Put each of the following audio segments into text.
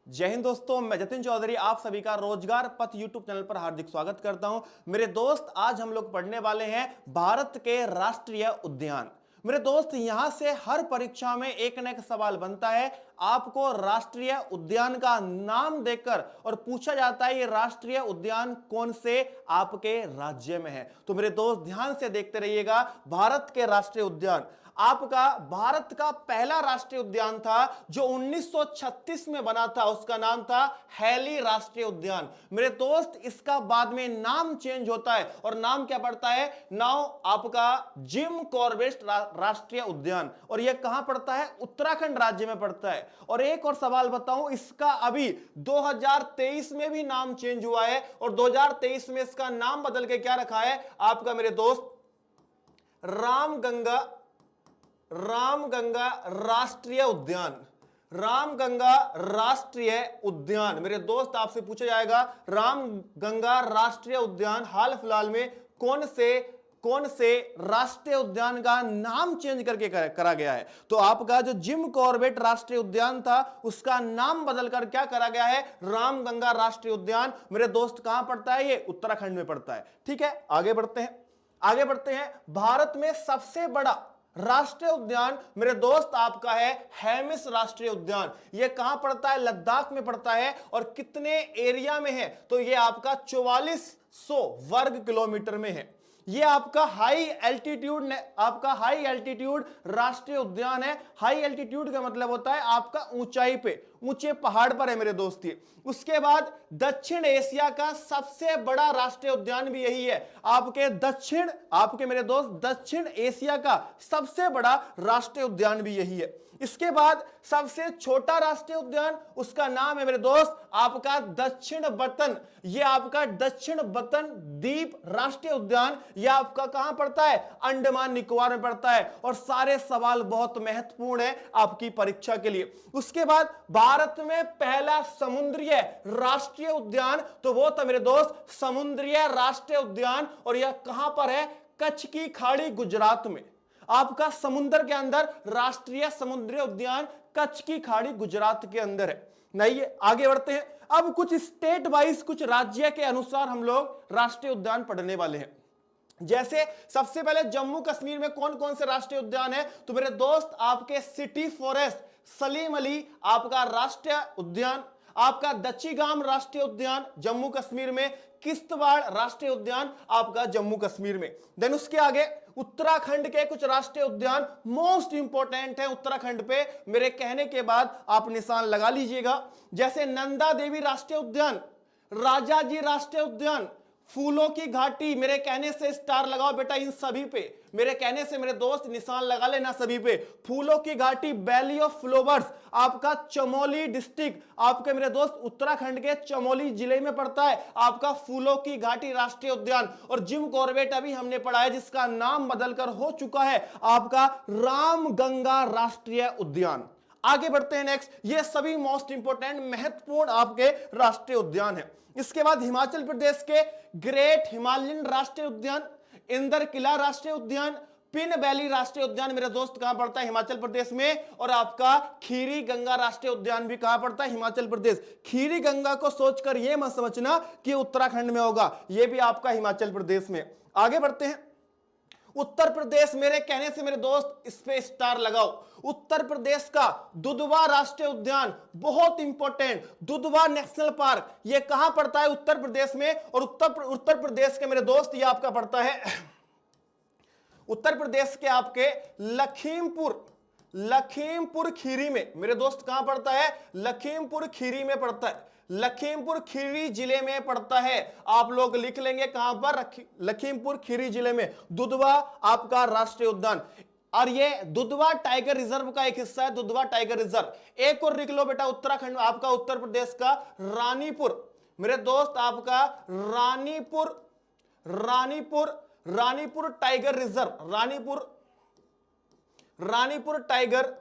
जय हिंद दोस्तों, मैं जतिन चौधरी आप सभी का रोजगार पथ यूट्यूब चैनल पर हार्दिक स्वागत करता हूं। मेरे दोस्त, आज हम लोग पढ़ने वाले हैं भारत के राष्ट्रीय उद्यान। मेरे दोस्त, यहां से हर परीक्षा में एक न एक सवाल बनता है। आपको राष्ट्रीय उद्यान का नाम देकर और पूछा जाता है ये राष्ट्रीय उद्यान कौन से आपके राज्य में है। तो मेरे दोस्त ध्यान से देखते रहिएगा। भारत के राष्ट्रीय उद्यान, आपका भारत का पहला राष्ट्रीय उद्यान था जो 1936 में बना था, उसका नाम था हैली राष्ट्रीय उद्यान। मेरे दोस्त, इसका बाद में नाम चेंज होता है और नाम क्या पड़ता है? नाउ आपका जिम कॉर्बेट राष्ट्रीय उद्यान। और यह कहां पड़ता है? उत्तराखंड राज्य में पड़ता है। और एक और सवाल बताऊं, इसका अभी 2023 में भी नाम चेंज हुआ है और 2023 में इसका नाम बदल के क्या रखा है आपका मेरे दोस्त? रामगंगा राष्ट्रीय उद्यान। रामगंगा राष्ट्रीय उद्यान। मेरे दोस्त, आपसे पूछा जाएगा रामगंगा राष्ट्रीय उद्यान हाल फिलहाल में कौन से राष्ट्रीय उद्यान का नाम चेंज करके करा गया है? तो आपका जो जिम कॉर्बेट राष्ट्रीय उद्यान था उसका नाम बदलकर क्या करा गया है? रामगंगा राष्ट्रीय उद्यान। मेरे दोस्त, कहां पड़ता है ये? उत्तराखंड में पड़ता है। ठीक है, आगे बढ़ते हैं। भारत में सबसे बड़ा राष्ट्रीय उद्यान मेरे दोस्त आपका है हेमिस राष्ट्रीय उद्यान। यह कहां पड़ता है? लद्दाख में पड़ता है। और कितने एरिया में है? तो यह आपका 4400 वर्ग किलोमीटर में है। ये आपका हाई एल्टीट्यूड राष्ट्रीय उद्यान है। हाई एल्टीट्यूड का मतलब होता है आपका ऊंचाई पे, ऊंचे पहाड़ पर है मेरे दोस्त ये। उसके बाद दक्षिण एशिया का सबसे बड़ा राष्ट्रीय उद्यान भी यही है। आपके मेरे दोस्त दक्षिण एशिया का सबसे बड़ा राष्ट्रीय उद्यान भी यही है। इसके बाद सबसे छोटा राष्ट्रीय उद्यान, उसका नाम है मेरे दोस्त आपका दक्षिण बतन। यह आपका दक्षिण बतन द्वीप राष्ट्रीय उद्यान, यह आपका कहां पड़ता है? अंडमान निकोबार में पड़ता है। और सारे सवाल बहुत महत्वपूर्ण है आपकी परीक्षा के लिए। उसके बाद भारत में पहला समुद्रीय राष्ट्रीय उद्यान, तो वो था मेरे दोस्त समुद्रीय राष्ट्रीय उद्यान। और यह कहां पर है? कच्छ की खाड़ी, गुजरात में। आपका समुद्र के अंदर राष्ट्रीय समुद्री उद्यान कच्छ की खाड़ी, गुजरात के अंदर है। नहीं, आगे बढ़ते हैं। अब कुछ स्टेट वाइज, कुछ राज्य के अनुसार हम लोग राष्ट्रीय उद्यान पढ़ने वाले हैं। जैसे सबसे पहले जम्मू कश्मीर में कौन कौन से राष्ट्रीय उद्यान है? तो मेरे दोस्त आपके सिटी फॉरेस्ट सलीम अली आपका राष्ट्रीय उद्यान, आपका दच्चीगाम राष्ट्रीय उद्यान जम्मू कश्मीर में, किश्तवाड़ राष्ट्रीय उद्यान आपका जम्मू कश्मीर में। देन उसके आगे उत्तराखंड के कुछ राष्ट्रीय उद्यान मोस्ट इंपॉर्टेंट है। उत्तराखंड पे मेरे कहने के बाद आप निशान लगा लीजिएगा। जैसे नंदा देवी राष्ट्रीय उद्यान, राजाजी राष्ट्रीय उद्यान, फूलों की घाटी, मेरे कहने से स्टार लगाओ बेटा इन सभी पे। मेरे कहने से मेरे दोस्त निशान लगा लेना सभी पे। फूलों की घाटी, वैली ऑफ फ्लावर्स आपका चमोली डिस्ट्रिक्ट, आपके मेरे दोस्त उत्तराखंड के चमोली जिले में पड़ता है आपका फूलों की घाटी राष्ट्रीय उद्यान। और जिम कॉर्बेट अभी हमने पढ़ा है जिसका नाम बदलकर हो चुका है आपका रामगंगा राष्ट्रीय उद्यान। आगे बढ़ते हैं नेक्स्ट। ये सभी मोस्ट इंपोर्टेंट महत्वपूर्ण आपके राष्ट्रीय उद्यान है। इसके बाद हिमाचल प्रदेश के ग्रेट हिमालयन राष्ट्रीय उद्यान, इंदर किला राष्ट्रीय उद्यान, पिन वैली राष्ट्रीय उद्यान मेरे दोस्त कहां पड़ता है? हिमाचल प्रदेश में। और आपका खीरी गंगा राष्ट्रीय उद्यान भी कहां पड़ता है? हिमाचल प्रदेश। खीरी गंगा को सोचकर यह मत समझना कि उत्तराखंड में होगा, यह भी आपका हिमाचल प्रदेश में। आगे बढ़ते हैं। उत्तर प्रदेश, मेरे कहने से मेरे दोस्त इस पे स्टार लगाओ। उत्तर प्रदेश का दुधवा राष्ट्रीय उद्यान बहुत इंपॉर्टेंट, दुधवा नेशनल पार्क, यह कहां पड़ता है? उत्तर प्रदेश में। और उत्तर प्रदेश के मेरे दोस्त ये आपका पड़ता है उत्तर प्रदेश के आपके लखीमपुर खीरी में। मेरे दोस्त कहां पड़ता है? लखीमपुर खीरी में पड़ता है। लखीमपुर खीरी जिले में पड़ता है। आप लोग लिख लेंगे कहां पर? लखीमपुर खीरी जिले में दुधवा आपका राष्ट्रीय उद्यान। और ये दुधवा टाइगर रिजर्व का एक हिस्सा है, दुधवा टाइगर रिजर्व। एक और लिख लो बेटा, उत्तराखंड आपका उत्तर प्रदेश का रानीपुर, मेरे दोस्त आपका Ranipur tiger reserve, Ranipur tiger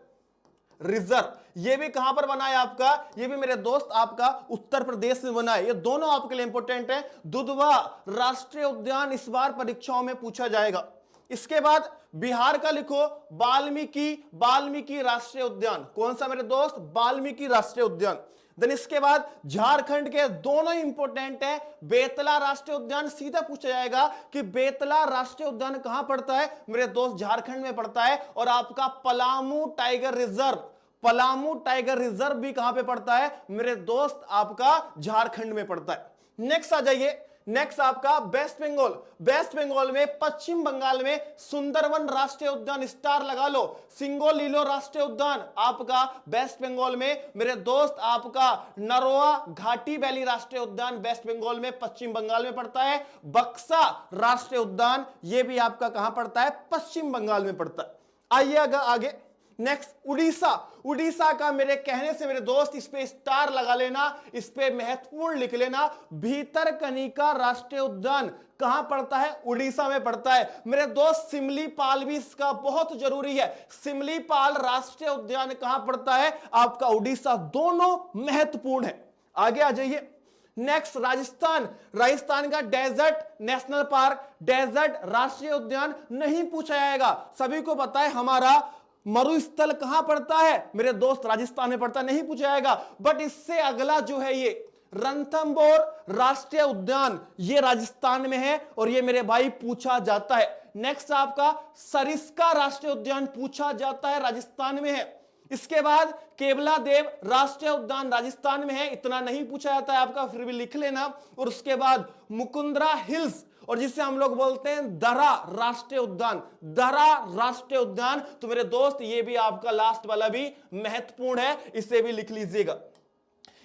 reserve. ये भी कहां पर बना है आपका? ये भी मेरे दोस्त आपका उत्तर प्रदेश में बना है। ये दोनों आपके लिए इंपॉर्टेंट है। दुधवा राष्ट्रीय उद्यान इस बार परीक्षाओं में पूछा जाएगा। इसके बाद बिहार का लिखो, वाल्मीकि राष्ट्रीय उद्यान। कौन सा मेरे दोस्त? वाल्मीकि राष्ट्रीय उद्यान। देन इसके बाद झारखंड के दोनों इंपॉर्टेंट है। बेतला राष्ट्रीय उद्यान सीधा पूछा जाएगा कि बेतला राष्ट्रीय उद्यान कहां पड़ता है मेरे दोस्त, झारखंड में पड़ता है। और आपका Palamu tiger reserve, Palamu tiger reserve भी कहां पे पड़ता है मेरे दोस्त, आपका झारखंड में पड़ता है। नेक्स्ट आ जाइए, नेक्स्ट आपका वेस्ट बंगाल। वेस्ट बंगाल में, पश्चिम बंगाल में सुंदरवन राष्ट्रीय उद्यान, स्टार लगा लो। सिंगोलीलो राष्ट्रीय उद्यान आपका वेस्ट बंगाल में मेरे दोस्त, आपका नरोआ घाटी वैली राष्ट्रीय उद्यान वेस्ट बंगाल में, पश्चिम बंगाल में पड़ता है। बक्सा राष्ट्रीय उद्यान ये भी आपका कहां पड़ता है, पश्चिम बंगाल में पड़ता है। आइए आगे, नेक्स्ट उड़ीसा। उड़ीसा का मेरे कहने से मेरे दोस्त इस पे स्टार लगा लेना, इस पे महत्वपूर्ण लिख लेना। भीतरकनिका राष्ट्रीय उद्यान कहां पड़ता है, उड़ीसा में पड़ता है मेरे दोस्त। सिमलीपाल भी इसका बहुत जरूरी है, सिमलीपाल राष्ट्रीय उद्यान कहां पड़ता है आपका, उड़ीसा। दोनों महत्वपूर्ण है। आगे आ जाइए, नेक्स्ट राजस्थान। राजस्थान का डेजर्ट नेशनल पार्क, डेजर्ट राष्ट्रीय उद्यान नहीं पूछा जाएगा, सभी को पता है हमारा मरुस्थल कहां पड़ता है मेरे दोस्त, राजस्थान में पड़ता है, नहीं पूछा जाएगा। बट इससे अगला जो है ये रणथंभौर राष्ट्रीय उद्यान, ये राजस्थान में है और ये मेरे भाई पूछा जाता है। नेक्स्ट आपका सरिस्का राष्ट्रीय उद्यान पूछा जाता है, राजस्थान में है। इसके बाद केवलादेव राष्ट्रीय उद्यान राजस्थान में है, इतना नहीं पूछा जाता है आपका, फिर भी लिख लेना। और उसके बाद मुकुंदरा हिल्स, और जिसे हम लोग बोलते हैं दरा राष्ट्रीय उद्यान, दरा राष्ट्रीय उद्यान, तो मेरे दोस्त ये भी आपका लास्ट वाला भी महत्वपूर्ण है, इसे भी लिख लीजिएगा।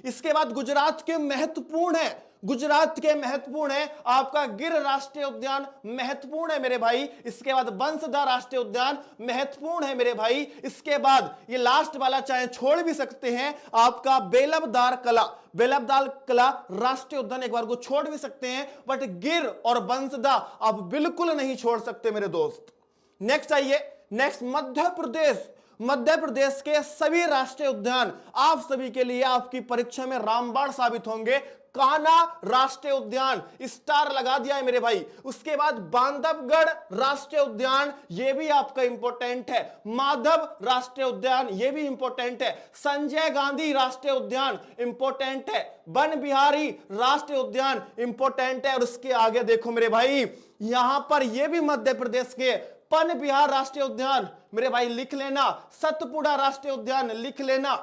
इसके बाद गुजरात के महत्वपूर्ण है, गुजरात के महत्वपूर्ण है आपका गिर राष्ट्रीय उद्यान, महत्वपूर्ण है मेरे भाई। इसके बाद बंसदा राष्ट्रीय उद्यान महत्वपूर्ण है मेरे भाई। इसके बाद ये लास्ट वाला चाहे छोड़ भी सकते हैं आपका बेलबदार कला, बेलबदार कला राष्ट्रीय उद्यान एक बार को छोड़ भी सकते हैं, बट गिर और बंसदा आप बिल्कुल नहीं छोड़ सकते मेरे दोस्त। नेक्स्ट आइए, नेक्स्ट मध्य प्रदेश। मध्य प्रदेश के सभी राष्ट्रीय उद्यान आप सभी के लिए आपकी परीक्षा में रामबाण साबित होंगे। कान्हा राष्ट्रीय उद्यान स्टार लगा दिया है मेरे भाई। उसके बाद बांधवगढ़ राष्ट्रीय उद्यान ये भी आपका इंपॉर्टेंट है। माधव राष्ट्रीय उद्यान ये भी इंपॉर्टेंट है। संजय गांधी राष्ट्रीय उद्यान इंपॉर्टेंट है। वन बिहारी राष्ट्रीय उद्यान इंपॉर्टेंट है। और उसके आगे देखो मेरे भाई, यहां पर ये भी मध्य प्रदेश के पन बिहार राष्ट्रीय उद्यान मेरे भाई लिख लेना। सतपुड़ा राष्ट्रीय उद्यान लिख लेना।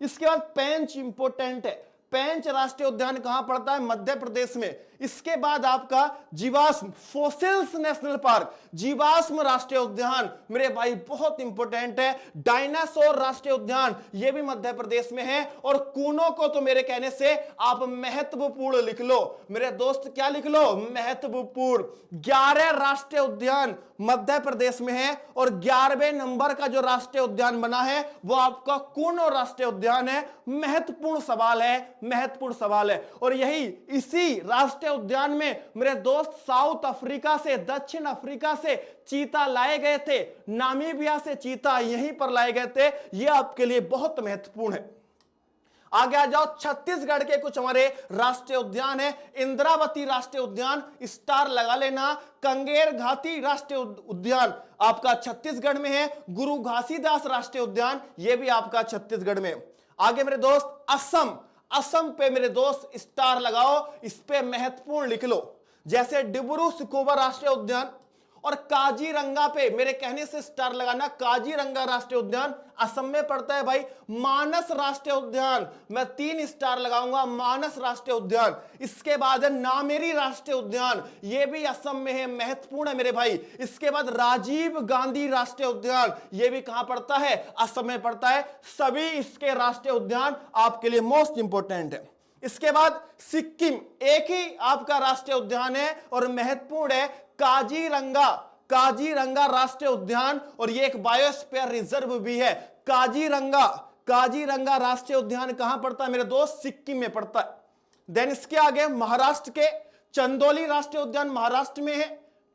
इसके बाद पेंच इंपॉर्टेंट है, पेंच राष्ट्रीय उद्यान कहां पड़ता है, मध्य प्रदेश में। इसके बाद आपका जीवाश्म फोसिल्स नेशनल पार्क, जीवाश्म राष्ट्रीय उद्यान मेरे भाई बहुत इंपॉर्टेंट है। डायनासोर राष्ट्रीय उद्यान ये भी मध्य प्रदेश में है। और कूनो को तो मेरे कहने से आप महत्वपूर्ण लिख लो मेरे दोस्त, क्या लिख लो, महत्वपूर्ण। 11 राष्ट्रीय उद्यान मध्य प्रदेश में है और 11वें नंबर का जो राष्ट्रीय उद्यान बना है वो आपका कूनो राष्ट्रीय उद्यान है। महत्वपूर्ण सवाल है, महत्वपूर्ण सवाल है। और यही इसी राष्ट्रीय उद्यान में मेरे दोस्त साउथ अफ्रीका से, दक्षिण अफ्रीका से चीता लाए गए थे, नामीबिया से चीता यहीं पर लाए गए थे। यह आपके लिए बहुत महत्वपूर्ण है। आगे आ जाओ, छत्तीसगढ़ के कुछ हमारे राष्ट्रीय उद्यान है। इंद्रावती राष्ट्रीय उद्यान स्टार लगा लेना। कंगेर घाटी राष्ट्रीय उद्यान आपका छत्तीसगढ़ में है। गुरु घासीदास राष्ट्रीय उद्यान ये भी आपका छत्तीसगढ़ में। आगे मेरे दोस्त असम, असम पे मेरे दोस्त स्टार लगाओ, इस पे महत्वपूर्ण लिख लो। जैसे डिब्रू सैखोवा राष्ट्रीय उद्यान और काजीरंगा पे मेरे कहने से स्टार लगाना। काजीरंगा राष्ट्रीय उद्यान असम में पड़ता है भाई। मानस राष्ट्रीय उद्यान मैं 3 स्टार लगाऊंगा, मानस राष्ट्रीय उद्यान। इसके बाद है नामेरी राष्ट्रीय उद्यान, ये भी असम में है, महत्वपूर्ण है मेरे भाई। इसके बाद राजीव गांधी राष्ट्रीय उद्यान ये भी कहां पड़ता है, असम में पड़ता है। सभी इसके राष्ट्रीय उद्यान आपके लिए मोस्ट इंपोर्टेंट है। इसके बाद सिक्किम एक ही आपका राष्ट्रीय उद्यान है और महत्वपूर्ण है, काजीरंगा, काजीरंगा राष्ट्रीय उद्यान, और ये एक बायोस्फीयर रिजर्व भी है। काजीरंगा, काजीरंगा राष्ट्रीय उद्यान कहां पड़ता है मेरे दोस्त, सिक्किम में पड़ता है। देन इसके आगे महाराष्ट्र के चंदोली राष्ट्रीय उद्यान महाराष्ट्र में है।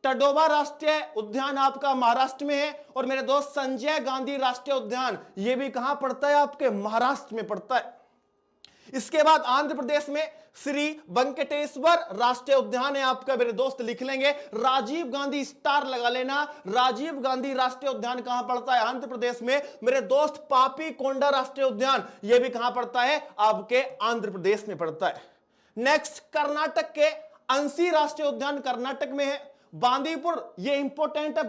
टडोबा राष्ट्रीय उद्यान आपका महाराष्ट्र में है। और मेरे दोस्त संजय गांधी राष्ट्रीय उद्यान ये भी कहां पड़ता है, आपके महाराष्ट्र में पड़ता है। इसके बाद आंध्र प्रदेश में श्री वेंकटेश्वर राष्ट्रीय उद्यान है आपका मेरे दोस्त, लिख लेंगे। राजीव गांधी स्टार लगा लेना। राजीव गांधी राष्ट्रीय उद्यान कहां पड़ता है? आंध्र प्रदेश में मेरे दोस्त। पापी कोंडा राष्ट्रीय उद्यान यह भी कहां पड़ता है? आपके आंध्र प्रदेश में पड़ता है। नेक्स्ट, कर्नाटक के अंसी राष्ट्रीय उद्यान कर्नाटक में है। बांदीपुर, यह इंपॉर्टेंट है,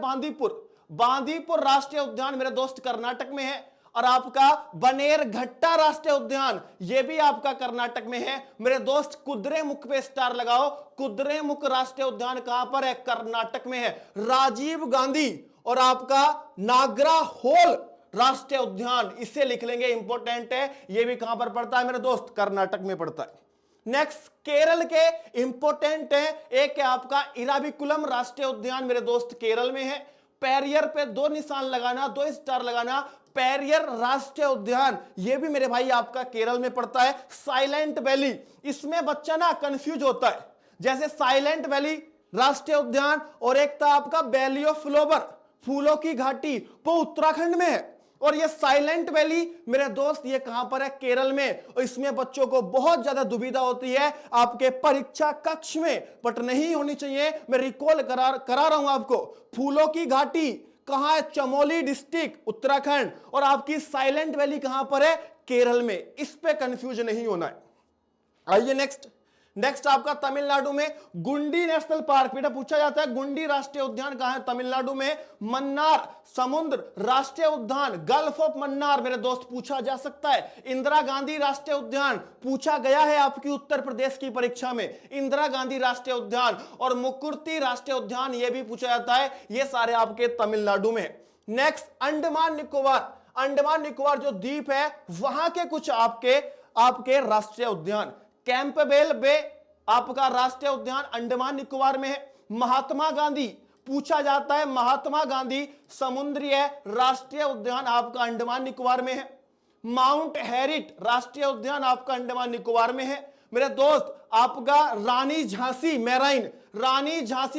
बांदीपुर राष्ट्रीय उद्यान मेरे दोस्त कर्नाटक में है। और आपका बनेरघट्टा राष्ट्रीय उद्यान यह भी आपका कर्नाटक में है मेरे दोस्त। कुद्रेमुख पे स्टार लगाओ। कुद्रेमुख राष्ट्रीय उद्यान कहां पर है? कर्नाटक में है। राजीव गांधी और आपका नागराहोल राष्ट्रीय उद्यान, इसे लिख लेंगे, इंपॉर्टेंट है। यह भी कहां पर पड़ता है मेरे दोस्त? कर्नाटक में पड़ता है। नेक्स्ट, केरल के इंपॉर्टेंट है, एक है आपका इराविकुलम राष्ट्रीय उद्यान मेरे दोस्त, केरल में है। पेरियर पे 2 निशान लगाना, 2 स्टार लगाना। पेरियर राष्ट्रीय उद्यान यह भी मेरे भाई आपका केरल में पड़ता है। साइलेंट वैली, इसमें बच्चा ना कंफ्यूज होता है, जैसे साइलेंट वैली राष्ट्रीय उद्यान और एक था आपका वैली ऑफ फ्लोवर, फूलों की घाटी, वो उत्तराखंड में है। और ये साइलेंट वैली मेरे दोस्त ये कहां पर है? केरल में। और इसमें बच्चों को बहुत ज्यादा दुविधा होती है आपके परीक्षा कक्ष में, बट नहीं होनी चाहिए। मैं रिकॉल करा रहा हूं आपको। फूलों की घाटी कहां है? चमोली डिस्ट्रिक्ट, उत्तराखंड। और आपकी साइलेंट वैली कहां पर है? केरल में। इस पे कंफ्यूज नहीं होना है। आइए नेक्स्ट आपका तमिलनाडु में गुंडी नेशनल पार्क, बेटा पूछा जाता है गुंडी राष्ट्रीय उद्यान कहां है? तमिलनाडु में। मन्नार समुद्र राष्ट्रीय उद्यान, गल्फ ऑफ मन्नार मेरे दोस्त, पूछा जा सकता है। इंदिरा गांधी राष्ट्रीय उद्यान पूछा गया है आपकी उत्तर प्रदेश की परीक्षा में, इंदिरा गांधी राष्ट्रीय उद्यान। और मुकुर्ती राष्ट्रीय उद्यान यह भी पूछा जाता है। ये सारे आपके तमिलनाडु में। नेक्स्ट, अंडमान निकोबार जो द्वीप है वहां के कुछ आपके राष्ट्रीय उद्यान। कैंपबेल बे आपका राष्ट्रीय उद्यान अंडमान निकोबार में है। महात्मा गांधी पूछा जाता है, महात्मा गांधी समुद्रीय राष्ट्रीय उद्यान आपका अंडमान निकोबार में है। माउंट हैरिट राष्ट्रीय उद्यान आपका अंडमान निकोबार में है मेरे दोस्त। आपका रानी झांसी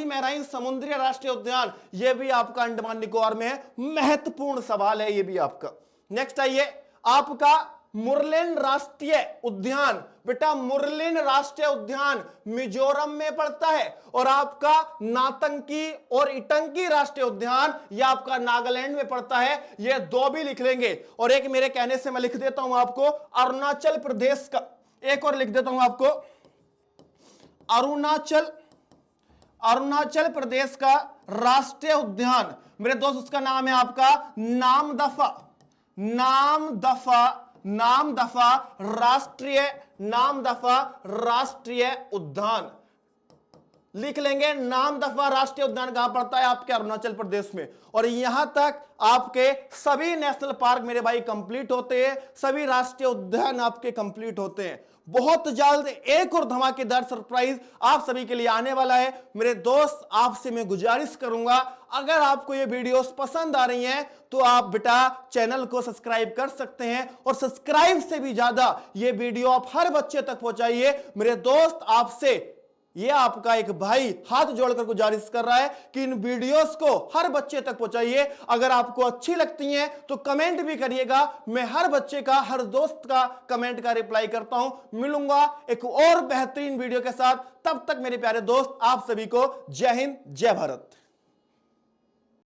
मैराइन समुद्रीय राष्ट्रीय उद्यान यह भी आपका अंडमान निकोबार में है। महत्वपूर्ण सवाल है यह भी आपका। नेक्स्ट आइए, आपका मुरलेन राष्ट्रीय उद्यान, बेटा मुरलेन राष्ट्रीय उद्यान मिजोरम में पड़ता है। और आपका नातंकी और इटंकी राष्ट्रीय उद्यान यह आपका नागालैंड में पड़ता है। ये 2 भी लिख लेंगे। और एक मेरे कहने से मैं लिख देता हूं आपको अरुणाचल प्रदेश का, एक और लिख देता हूं आपको अरुणाचल प्रदेश का राष्ट्रीय उद्यान मेरे दोस्त, उसका नाम है आपका नामदफा राष्ट्रीय उद्यान, लिख लेंगे। नामदफा राष्ट्रीय उद्यान कहां पड़ता है? आपके अरुणाचल प्रदेश में। और यहां तक आपके सभी नेशनल पार्क मेरे भाई कंप्लीट होते हैं, सभी राष्ट्रीय उद्यान आपके कंप्लीट होते हैं। बहुत जल्द एक और धमाकेदार सरप्राइज आप सभी के लिए आने वाला है मेरे दोस्त। आपसे मैं गुजारिश करूंगा, अगर आपको ये वीडियोस पसंद आ रही हैं तो आप बेटा चैनल को सब्सक्राइब कर सकते हैं। और सब्सक्राइब से भी ज्यादा ये वीडियो आप हर बच्चे तक पहुंचाइए मेरे दोस्त। आपसे ये आपका एक भाई हाथ जोड़कर गुजारिश कर रहा है कि इन वीडियोस को हर बच्चे तक पहुंचाइए। अगर आपको अच्छी लगती हैं तो कमेंट भी करिएगा, मैं हर बच्चे का, हर दोस्त का कमेंट का रिप्लाई करता हूं। मिलूंगा एक और बेहतरीन वीडियो के साथ, तब तक मेरे प्यारे दोस्त आप सभी को जय हिंद, जय भारत।